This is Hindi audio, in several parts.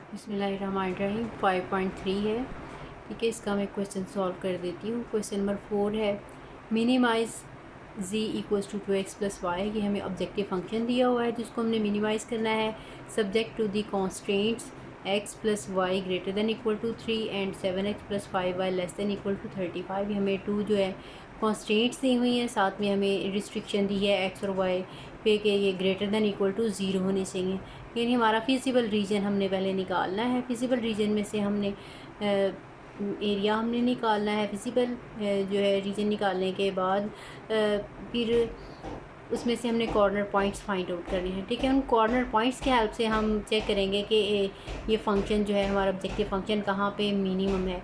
बिस्मिल्लाहिर्रहमानिर्रहीम 5.3 है। ठीक है, इसका मैं क्वेश्चन सॉल्व कर देती हूँ। क्वेश्चन नंबर 4 है, minimize z equals to 2x plus y. ये हमें ऑब्जेक्टिव फंक्शन दिया हुआ है जिसको हमने मिनिमाइज़ करना है subject to the constants x plus y greater than equal to 3 and 7x plus 5y less than equal to 35। हमें 2 जो है कॉन्स्टेंट्स दी हुई हैं, साथ में हमें रिस्ट्रिक्शन दी है x और y पे कि ये ग्रेटर दैन इक्वल टू 0 होने चाहिए। यानी हमारा फिजिबल रीजन हमने पहले निकालना है। फिजिबल रीजन में से हमने एरिया हमने निकालना है। फिजिबल जो है रीजन निकालने के बाद फिर उसमें से हमने कॉर्नर पॉइंट्स फाइंड आउट करने हैं। ठीक है, उन कॉर्नर पॉइंट्स के हेल्प से हम चेक करेंगे कि ये फ़ंक्शन जो है हमारा ऑब्जेक्टिव फ़ंक्शन कहाँ पे मिनिमम है।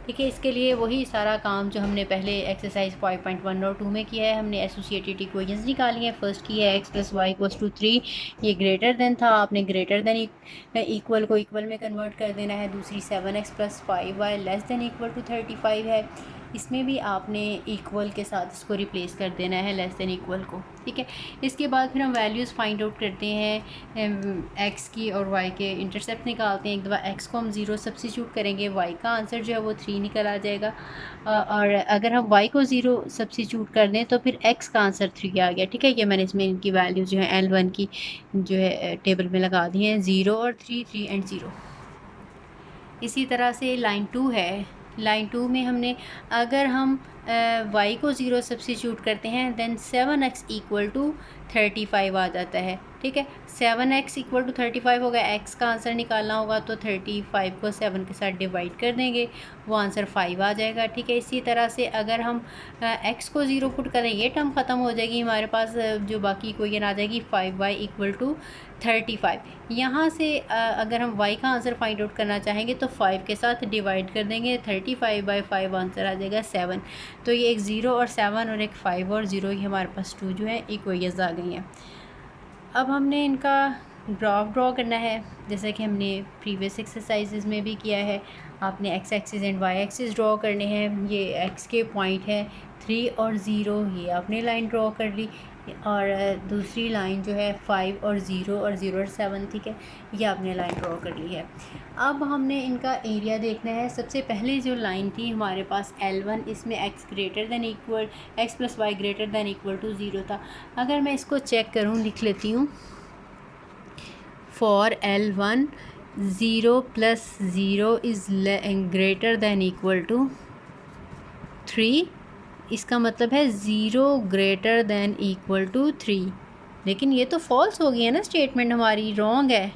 ठीक है, इसके लिए वही सारा काम जो हमने पहले एक्सरसाइज 5.1 और 2 में किया है। हमने एसोसिएटेड इक्वेशंस निकाली हैं। फर्स्ट की है x plus y equals to 3, ये ग्रेटर देन था, आपने ग्रेटर देन इक्वल को इक्वल में कन्वर्ट कर देना है। दूसरी 7x plus 5y less than equal to 35 है, इसमें भी आपने इक्वल के साथ इसको रिप्लेस कर देना है लेस देन इक्वल को। ठीक है, इसके बाद फिर हम वैल्यूज़ फाइंड आउट करते हैं। x की और y के इंटरसेप्ट निकालते हैं। एक दफ़ा x को हम 0 सब्सिट्यूट करेंगे, y का आंसर जो है वो 3 निकल आ जाएगा। और अगर हम y को 0 सब्सिट्यूट कर दें तो फिर x का आंसर 3 आ गया। ठीक है, ये मैंने इसमें इनकी वैल्यूज़ जो है L1 की जो है टेबल में लगा दी हैं, 0 और 3, 3 एंड 0। इसी तरह से लाइन 2 है। लाइन 2 में हमने अगर हम y को 0 सब्सिट्यूट करते हैं देन 7x इक्वल टू 35 आ जाता है। ठीक है, 7x इक्वल टू 35 होगा। x का आंसर निकालना होगा तो 35 को 7 के साथ डिवाइड कर देंगे, वो आंसर 5 आ जाएगा। ठीक है, इसी तरह से अगर हम x को 0 पुट करें, ये टर्म ख़त्म हो जाएगी, हमारे पास जो बाकी इक्वेशन आ जाएगी 5y इक्वल टू 35। यहाँ से अगर हम y का आंसर फाइंड आउट करना चाहेंगे तो 5 के साथ डिवाइड कर देंगे, 35/5 आंसर आ जाएगा 7। तो ये एक 0 और 7 और एक 5 और 0, ये हमारे पास 2 जो है इक्वेशंस आ गई हैं। अब हमने इनका ग्राफ ड्रॉ करना है, जैसा कि हमने प्रीवियस एक्सरसाइजेज में भी किया है। आपने x axis and y axis draw करने हैं। ये x के पॉइंट है 3 और 0, ये आपने लाइन ड्रॉ कर ली। और दूसरी लाइन जो है 5 और 0 और 0 और 7, ठीक है, ये आपने लाइन ड्रॉ कर ली है। अब हमने इनका एरिया देखना है। सबसे पहले जो लाइन थी हमारे पास L1, इसमें x greater than equal x plus y greater than equal to 0 था। अगर मैं इसको चेक करूँ, लिख लेती हूँ, for L1 0 plus 0 is greater than equal to 3। इसका मतलब है 0 ग्रेटर दैन इक्वल टू 3। लेकिन ये तो फॉल्स हो गई है ना, स्टेटमेंट हमारी रॉन्ग है,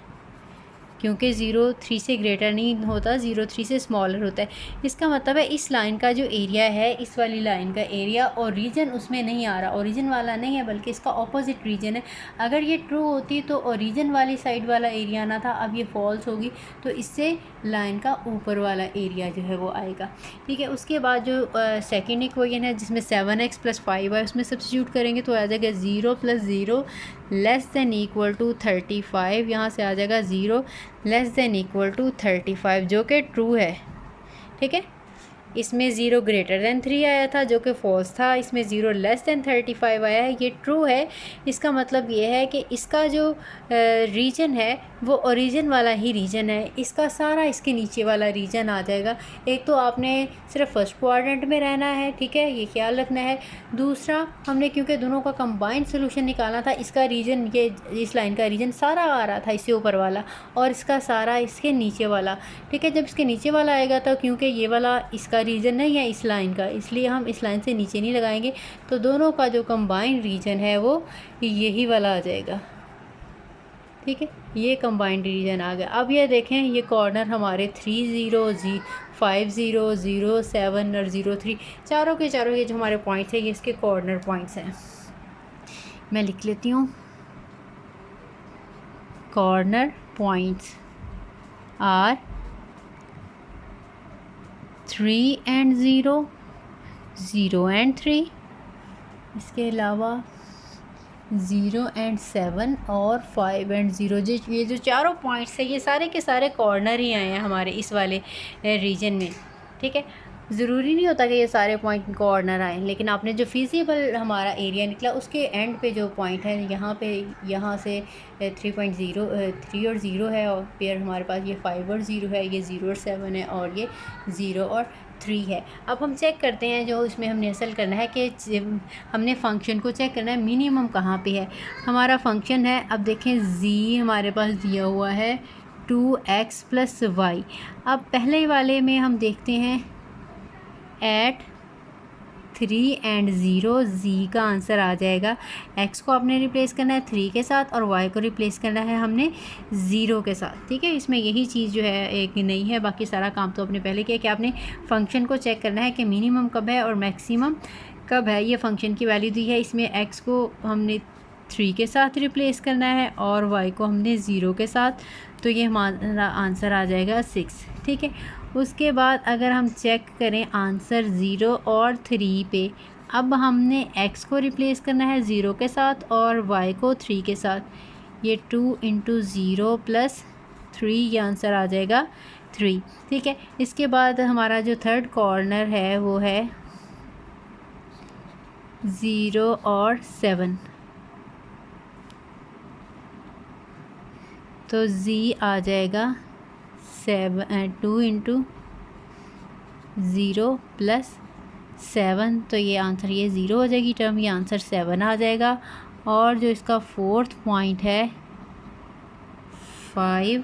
क्योंकि 0 3 से ग्रेटर नहीं होता, 0 3 से स्मॉलर होता है। इसका मतलब है इस लाइन का जो एरिया है, इस वाली लाइन का एरिया और रीजन उसमें नहीं आ रहा, ओरिजिन वाला नहीं है बल्कि इसका ऑपोजिट रीजन है। अगर ये ट्रू होती तो ओरिजिन वाली साइड वाला एरिया आना था, अब ये फॉल्स होगी तो इससे लाइन का ऊपर वाला एरिया जो है वो आएगा। ठीक है, उसके बाद जो सेकेंड इक्वेशन है जिसमें 7x प्लस 5y, उसमें सब्स्टिट्यूट करेंगे तो आ जाएगा 0 plus 0 less than equal to 35। यहाँ से आ जाएगा 0 लेस दैन इक्वल टू 35, जो कि ट्रू है। ठीक है, इसमें 0 ग्रेटर दैन 3 आया था जो कि फॉल्स था, इसमें 0 लेस दैन 35 आया है, ये ट्रू है। इसका मतलब ये है कि इसका जो रीजन है वो ओरिजिन वाला ही रीजन है, इसका सारा इसके नीचे वाला रीजन आ जाएगा। एक तो आपने सिर्फ फर्स्ट क्वाड्रेंट में रहना है, ठीक है, ये ख्याल रखना है। दूसरा, हमने क्योंकि दोनों का कंबाइंड सोल्यूशन निकालना था, इसका रीजन, ये इस लाइन का रीजन सारा आ रहा था इससे ऊपर वाला, और इसका सारा इसके नीचे वाला। ठीक है, जब इसके नीचे वाला आएगा तो क्योंकि ये वाला इसका रीजन नहीं है इस लाइन का, इसलिए हम इस लाइन से नीचे नहीं लगाएंगे, तो दोनों का जो कंबाइंड रीजन है वो यही वाला आ जाएगा। ठीक है, ये कंबाइंड रीजन आ गया। अब ये देखें, ये कॉर्नर हमारे 3 0 5 0 0 7 और 0 3, चारों के चारों ये जो हमारे पॉइंट्स हैं ये इसके कॉर्नर पॉइंट्स हैं। मैं लिख लेती हूँ, corner points are 3 and 0, 0 and 3, इसके अलावा 0 एंड 7 और 5 एंड 0। ये जो चारों पॉइंट्स हैं ये सारे के सारे कॉर्नर ही आए हैं हमारे इस वाले रीजन में। ठीक है, ज़रूरी नहीं होता कि ये सारे पॉइंट कॉर्नर आए, लेकिन आपने जो फिजिबल हमारा एरिया निकला उसके एंड पे जो पॉइंट है यहाँ से 3 और 0 है, और फिर हमारे पास ये 5 और 0 है, ये 0 और 7 है, और ये 0 और 3 है। अब हम चेक करते हैं जो इसमें हमने असल करना है कि हमने फंक्शन को चेक करना है मिनिमम कहाँ पे है। हमारा फंक्शन है, अब देखें z हमारे पास दिया हुआ है 2x + y। अब पहले वाले में हम देखते हैं एट 3 and 0 z का आंसर आ जाएगा। x को आपने रिप्लेस करना है 3 के साथ और y को रिप्लेस करना है हमने 0 के साथ। ठीक है, इसमें यही चीज़ जो है एक नहीं है, बाकी सारा काम तो आपने पहले किया कि आपने फंक्शन को चेक करना है कि मिनिमम कब है और मैक्सिमम कब है। ये फंक्शन की वैल्यू दी है, इसमें x को हमने 3 के साथ रिप्लेस करना है और y को हमने 0 के साथ, तो ये हमारा आंसर आ जाएगा 6। ठीक है, उसके बाद अगर हम चेक करें आंसर 0 और 3 पे, अब हमने x को रिप्लेस करना है 0 के साथ और y को 3 के साथ। ये 2 × 0 + 3, ये आंसर आ जाएगा 3। ठीक है, इसके बाद हमारा जो थर्ड कॉर्नर है वो है 0 और 7, तो z आ जाएगा 2 × 0 + 7, तो ये आंसर ये 0 हो जाएगी टर्म, ये आंसर 7 आ जाएगा। और जो इसका फोर्थ पॉइंट है 5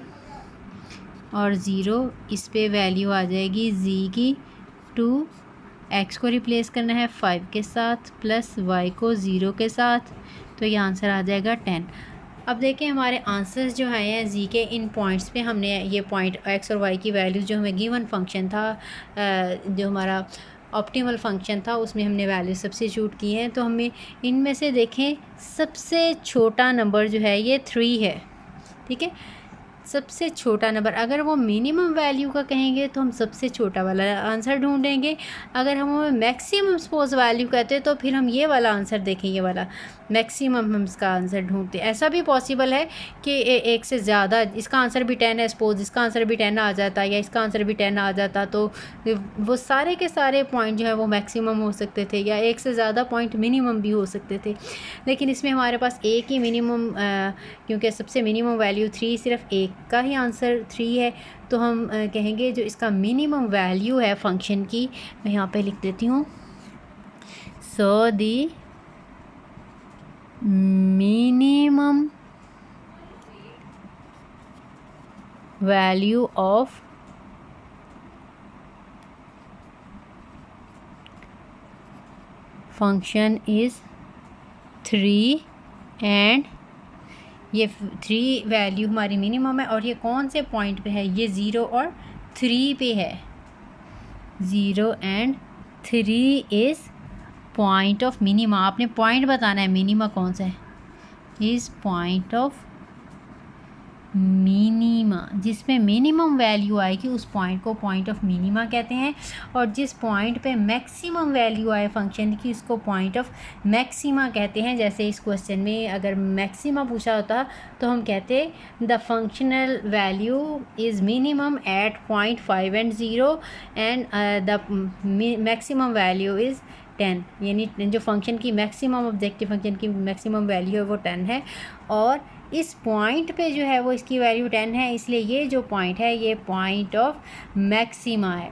और 0, इस पे वैल्यू आ जाएगी z की 2, x को रिप्लेस करना है 5 के साथ प्लस y को 0 के साथ, तो ये आंसर आ जाएगा 10। अब देखें हमारे आंसर्स जो आए हैं जी के इन पॉइंट्स पे, हमने ये पॉइंट x और y की वैल्यूज़ जो हमें गिवन फंक्शन था, जो हमारा ऑप्टिमल फंक्शन था, उसमें हमने वैल्यू सब्स्टिट्यूट की हैं। तो हमें इनमें से देखें सबसे छोटा नंबर जो है ये 3 है। ठीक है, सबसे छोटा नंबर, अगर वो मिनिमम वैल्यू का कहेंगे तो हम सबसे छोटा वाला आंसर ढूंढेंगे। अगर हम मैक्सिमम सपोज वैल्यू कहते हैं तो फिर हम ये वाला आंसर देखें, ये वाला मैक्सिमम हम इसका आंसर ढूंढते हैं। ऐसा भी पॉसिबल है कि एक से ज़्यादा, इसका आंसर भी 10 है, सपोज इसका आंसर भी 10 आ जाता या इसका आंसर भी 10 आ जाता, तो वो सारे के सारे पॉइंट जो है वो मैक्सिमम हो सकते थे या एक से ज़्यादा पॉइंट मिनिमम भी हो सकते थे। लेकिन इसमें हमारे पास एक ही मिनिमम, क्योंकि सबसे मिनिमम वैल्यू 3, सिर्फ एक का ही आंसर 3 है, तो हम कहेंगे जो इसका मिनिमम वैल्यू है फंक्शन की, मैं यहाँ पे लिख देती हूँ। So the minimum value of function is 3 and ये 3 वैल्यू हमारी मिनिमम है। और ये कौन से पॉइंट पे है, ये 0 और 3 पे है। 0 and 3 is point of minima. आपने पॉइंट बताना है मिनिमा कौन सा है, इज़ पॉइंट ऑफ मिनिमा। जिसमें मिनिमम वैल्यू आएगी उस पॉइंट को पॉइंट ऑफ मिनिमा कहते हैं, और जिस पॉइंट पे मैक्सिमम वैल्यू आए फंक्शन की उसको पॉइंट ऑफ मैक्सिमा कहते हैं। जैसे इस क्वेश्चन में अगर मैक्सिमा पूछा होता तो हम कहते the functional value is minimum at point 5 and 0 and the maximum value is 10, यानी जो फंक्शन की मैक्सिमम ऑब्जेक्टिव फंक्शन की मैक्सिमम वैल्यू है वो 10 है, और इस पॉइंट पे जो है वो इसकी वैल्यू 10 है, इसलिए ये जो पॉइंट है ये पॉइंट ऑफ मैक्सिमा है।